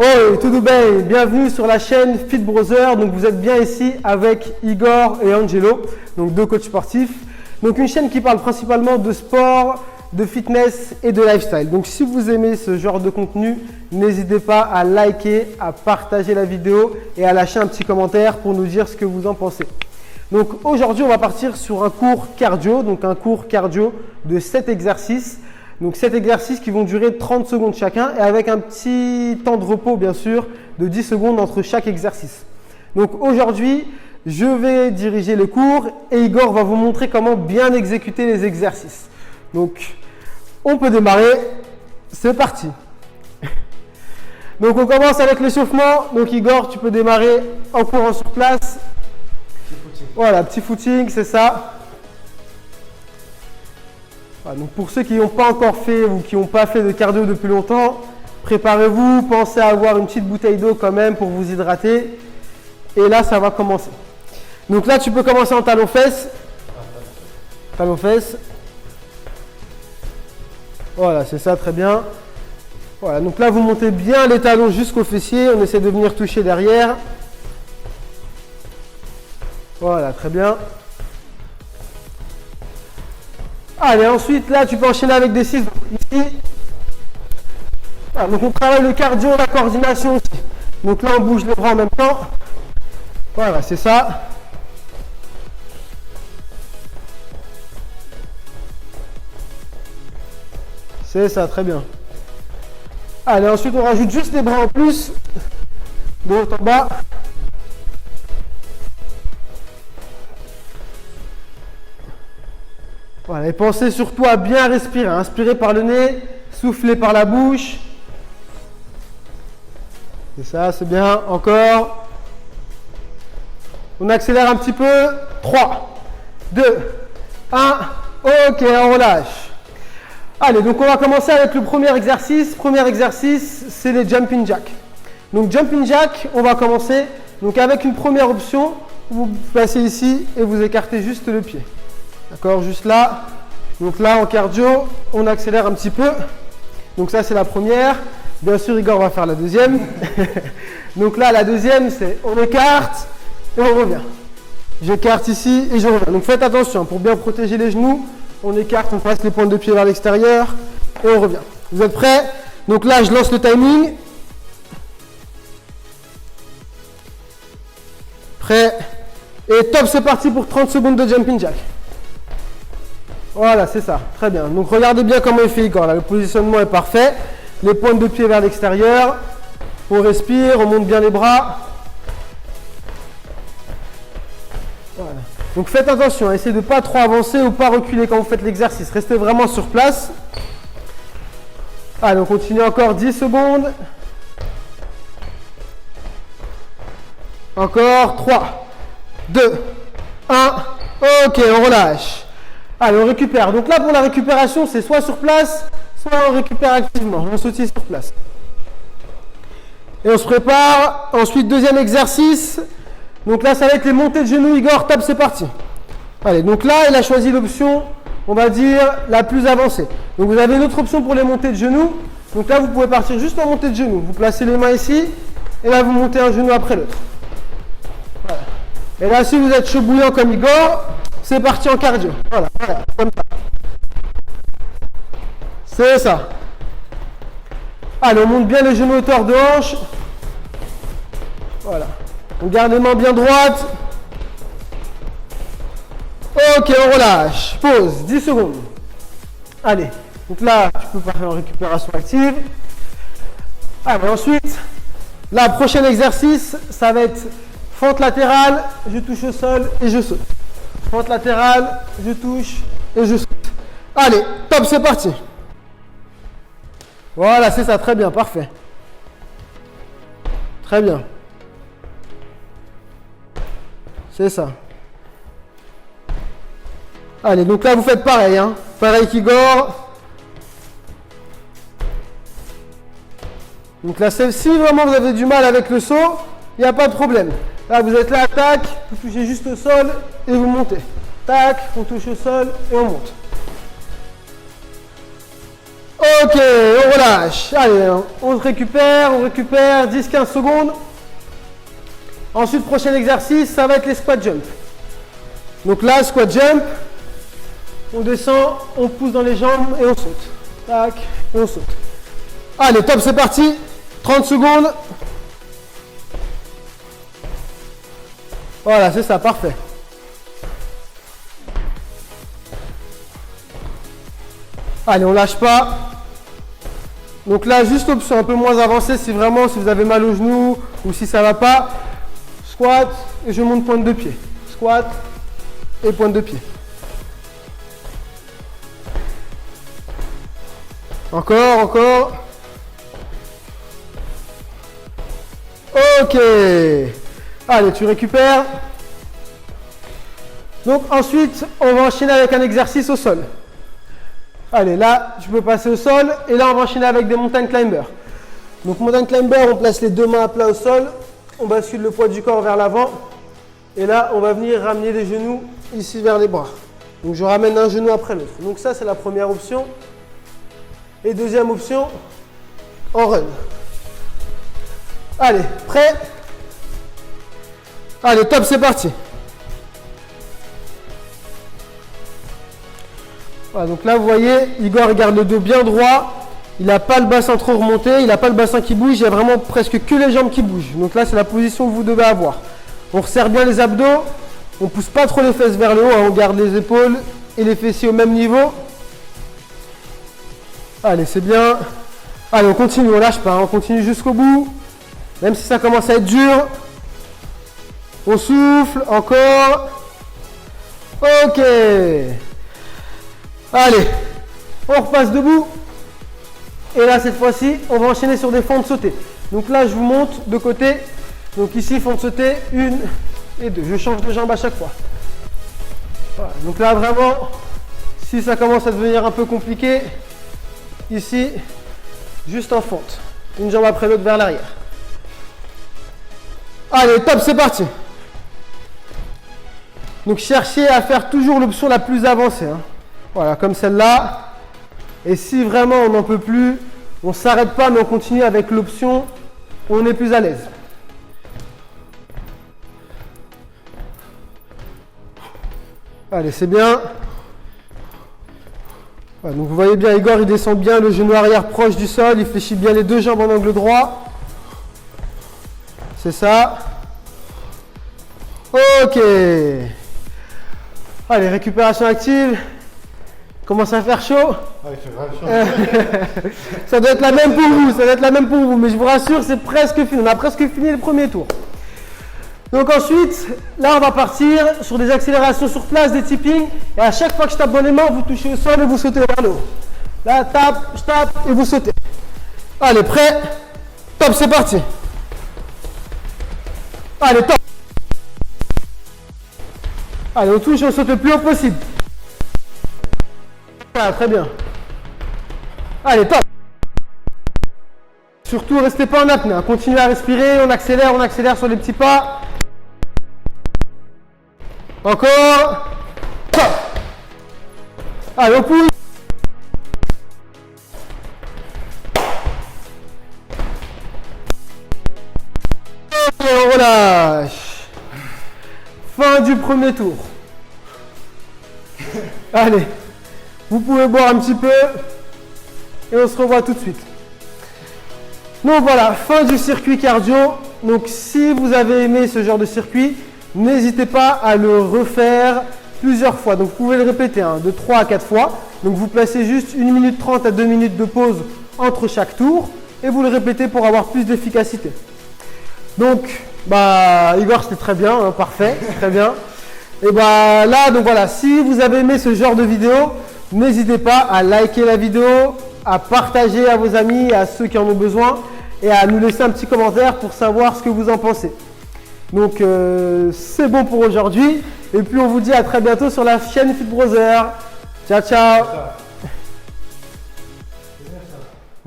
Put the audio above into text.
Oh, tout bien, bienvenue sur la chaîne Fit Brother. Donc vous êtes bien ici avec Igor et Angelo, donc deux coachs sportifs. Donc une chaîne qui parle principalement de sport, de fitness et de lifestyle. Donc si vous aimez ce genre de contenu, n'hésitez pas à liker, à partager la vidéo et à lâcher un petit commentaire pour nous dire ce que vous en pensez. Donc aujourd'hui, on va partir sur un cours cardio, donc un cours cardio de 7 exercices. Donc 7 exercices qui vont durer 30 secondes chacun et avec un petit temps de repos bien sûr de 10 secondes entre chaque exercice. Donc aujourd'hui, je vais diriger le cours et Igor va vous montrer comment bien exécuter les exercices. Donc on peut démarrer, c'est parti. Donc on commence avec l'échauffement. Donc Igor, tu peux démarrer en courant sur place. Voilà, petit footing, c'est ça. Voilà, donc pour ceux qui n'ont pas encore fait ou qui n'ont pas fait de cardio depuis longtemps, préparez-vous, pensez à avoir une petite bouteille d'eau quand même pour vous hydrater. Et là, ça va commencer. Donc là, tu peux commencer en talons-fesses. Talons-fesses. Voilà, c'est ça, très bien. Voilà, donc là, vous montez bien les talons jusqu'au fessier. On essaie de venir toucher derrière. Voilà, très bien. Allez, ensuite, là, tu peux enchaîner avec des 6 ici. Voilà, donc on travaille le cardio, la coordination aussi. Donc là, on bouge les bras en même temps. Voilà, c'est ça. C'est ça, très bien. Allez, ensuite, on rajoute juste les bras en plus. De haut en bas. Voilà, et pensez surtout à bien respirer. Inspirez par le nez, soufflez par la bouche. C'est ça, c'est bien. Encore. On accélère un petit peu. 3, 2, 1. Ok, on relâche. Allez, donc on va commencer avec le premier exercice. Premier exercice, c'est les jumping jacks. Donc jumping jack, on va commencer. Donc avec une première option, vous placez ici et vous écartez juste le pied. D'accord, juste là. Donc là, en cardio, on accélère un petit peu. Donc ça, c'est la première. Bien sûr, Igor va faire la deuxième. Donc là, la deuxième, c'est on écarte et on revient. J'écarte ici et je reviens. Donc faites attention, pour bien protéger les genoux, on écarte, on passe les pointes de pied vers l'extérieur et on revient. Vous êtes prêts? Donc là, je lance le timing. Prêt? Et top, c'est parti pour 30 secondes de jumping jack. Voilà, c'est ça. Très bien. Donc, regardez bien comment il fait Igor. Là, le positionnement est parfait. Les pointes de pied vers l'extérieur. On respire, on monte bien les bras. Voilà. Donc, faites attention. Essayez de ne pas trop avancer ou pas reculer quand vous faites l'exercice. Restez vraiment sur place. Allez, on continue encore 10 secondes. Encore 3, 2, 1. Ok, on relâche. Allez, on récupère. Donc là, pour la récupération, c'est soit sur place, soit on récupère activement. On sautille sur place. Et on se prépare. Ensuite, deuxième exercice. Donc là, ça va être les montées de genoux. Igor, top, c'est parti. Allez, donc là, il a choisi l'option, on va dire, la plus avancée. Donc vous avez une autre option pour les montées de genoux. Donc là, vous pouvez partir juste en montée de genoux. Vous placez les mains ici. Et là, vous montez un genou après l'autre. Voilà. Et là, si vous êtes chaud bouillant comme Igor, c'est parti en cardio. Voilà, voilà, comme ça. C'est ça. Allez, on monte bien les genoux hauteur de hanche. Voilà. On garde les mains bien droites. Ok, on relâche. Pause, 10 secondes. Allez. Donc là, tu peux faire une récupération active. Allez, ensuite, la prochaine exercice, ça va être fente latérale, je touche au sol et je saute. Fente latérale, je touche et je saute. Allez, top, c'est parti. Voilà, c'est ça, très bien, parfait. Très bien. C'est ça. Allez, donc là, vous faites pareil, hein. Pareil qu'Igor. Donc là, si vraiment vous avez du mal avec le saut, il n'y a pas de problème. Là, vous êtes là, tac, vous touchez juste au sol et vous montez. Tac, on touche au sol et on monte. Ok, on relâche. Allez, on se récupère, 10-15 secondes. Ensuite, prochain exercice, ça va être les squat jump. Donc là, squat jump, on descend, on pousse dans les jambes et on saute. Tac, et on saute. Allez, top, c'est parti. 30 secondes. Voilà, c'est ça, parfait. Allez, on lâche pas. Donc là, juste option un peu moins avancée si vous avez mal au genou ou si ça va pas. Squat et je monte pointe de pied. Squat et pointe de pied. Encore. Ok. Allez, tu récupères. Donc ensuite, on va enchaîner avec un exercice au sol. Allez, là, tu peux passer au sol. Et là, on va enchaîner avec des mountain climbers. Donc, mountain climber, on place les deux mains à plat au sol. On bascule le poids du corps vers l'avant. Et là, on va venir ramener les genoux ici vers les bras. Donc, je ramène un genou après l'autre. Donc, ça, c'est la première option. Et deuxième option, on run. Allez, prêt? Allez, top, c'est parti. Voilà, donc là, vous voyez, Igor garde le dos bien droit. Il n'a pas le bassin trop remonté, il n'a pas le bassin qui bouge, il y a vraiment presque que les jambes qui bougent. Donc là, c'est la position que vous devez avoir. On resserre bien les abdos, on ne pousse pas trop les fesses vers le haut, hein, on garde les épaules et les fessiers au même niveau. Allez, c'est bien. Allez, on continue, on ne lâche pas, hein, on continue jusqu'au bout. Même si ça commence à être dur. On souffle, encore. Ok. Allez, on repasse debout. Et là, cette fois-ci, on va enchaîner sur des fentes sautées. Donc là, je vous montre de côté. Donc ici, fente sautée, 1 et 2. Je change de jambe à chaque fois. Voilà. Donc là, vraiment, si ça commence à devenir un peu compliqué, ici, juste en fente. Une jambe après l'autre vers l'arrière. Allez, top, c'est parti. Donc cherchez à faire toujours l'option la plus avancée. Hein. Voilà, comme celle-là. Et si vraiment on n'en peut plus, on ne s'arrête pas, mais on continue avec l'option où on est plus à l'aise. Allez, c'est bien. Voilà, donc vous voyez bien, Igor, il descend bien le genou arrière proche du sol, il fléchit bien les deux jambes en angle droit. C'est ça. Ok. Allez, récupération active. Commence à faire chaud. Ah, il fait vraiment chaud. Ça doit être la même pour vous, mais je vous rassure, c'est presque fini. On a presque fini le premier tour. Donc ensuite, là on va partir sur des accélérations sur place, des tipping. Et à chaque fois que je tape dans les mains, vous touchez au sol et vous sautez vers le haut. Là, je tape et vous sautez. Allez, prêt? Top, c'est parti. Allez, top. Allez, on touche et on saute le plus haut possible. Voilà, très bien. Allez, top. Surtout, restez pas en apnée. Continuez à respirer, on accélère sur les petits pas. Encore. Top. Allez, on pousse. Et on relâche. Fin du premier tour. Allez. Vous pouvez boire un petit peu et on se revoit tout de suite. Donc voilà, fin du circuit cardio. Donc si vous avez aimé ce genre de circuit, n'hésitez pas à le refaire plusieurs fois. Donc vous pouvez le répéter de 3 à 4 fois. Donc vous placez juste 1 minute 30 à 2 minutes de pause entre chaque tour et vous le répétez pour avoir plus d'efficacité. Donc Igor, c'était très bien, parfait, très bien. Et là, donc voilà, si vous avez aimé ce genre de vidéo, n'hésitez pas à liker la vidéo, à partager à vos amis, à ceux qui en ont besoin et à nous laisser un petit commentaire pour savoir ce que vous en pensez. Donc c'est bon pour aujourd'hui et puis on vous dit à très bientôt sur la chaîne Fit Brother. Ciao, ciao.